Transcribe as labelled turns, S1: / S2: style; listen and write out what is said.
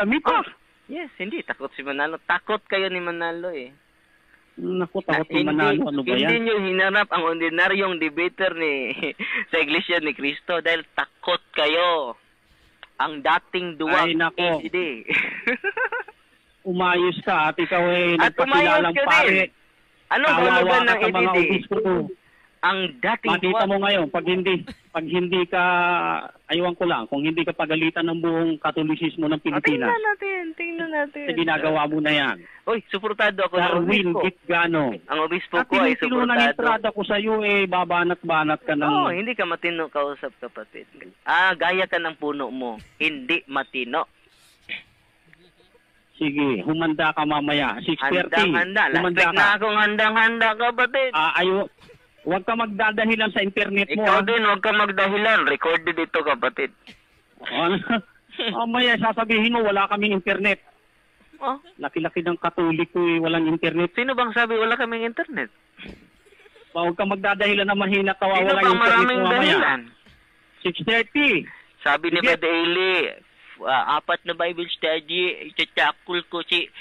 S1: kami pa.
S2: Yes, hindi. Takot si Manalo. Takot kayo ni Manalo eh.
S1: Naku, takot si Manalo. Ano ba yan?
S2: Hindi nyo hinanap ang ordinaryong debater ni sa Iglesia ni Cristo dahil takot kayo. Ang dating duwag.
S1: Ay, nako.
S2: PCD.
S1: Umayos ka at ikaw ay
S2: At
S1: nagpakilalang
S2: umayos ka
S1: pare.
S2: din. Ano ba
S1: Kawawa
S2: naman
S1: ka
S2: ng
S1: sa mga
S2: EDD?
S1: obispo ko.
S2: Ang dating
S1: Makita
S2: duwag.
S1: mo ngayon, pag hindi ka, aywan ko lang, kung hindi ka pagalitan ng buong katolisismo ng Pilipinas,
S2: Tingnan natin.
S1: sa ginagawa mo na yan.
S2: Uy, suportado ako ng
S1: Darwin
S2: obispo.
S1: Gitgano.
S2: Ang obispo
S1: At
S2: ko ay
S1: tinitilo ng
S2: suportado.
S1: entrada ko sa iyo, babanat-banat ka ng...
S2: Oo, hindi ka matino kausap, kapatid. Gaya ka ng puno mo. Hindi matino.
S1: Sige, humanda ka mamaya. 6:30.
S2: Handang-handa. Last
S1: Humanda
S2: week
S1: ka.
S2: na akong handang-handa, kapatid.
S1: Huwag ka magdadahilan sa internet mo.
S2: Ikaw din, huwag ka magdahilan. Recorded ito, kapatid.
S1: Mamaya sasabihin mo, wala kaming internet.
S2: Oh,
S1: Laki-laki ng Katoliko, walang internet.
S2: sino bang sabi wala kaming internet?
S1: Huwag ka magdadahilan na mahina ka,
S2: Sino
S1: wala
S2: bang
S1: internet
S2: maraming
S1: mo mamaya.
S2: dahilan?
S1: 6:30.
S2: Sabi ni
S1: Sige.
S2: Brother Eli, 4 na Bible study, itachakul ko si...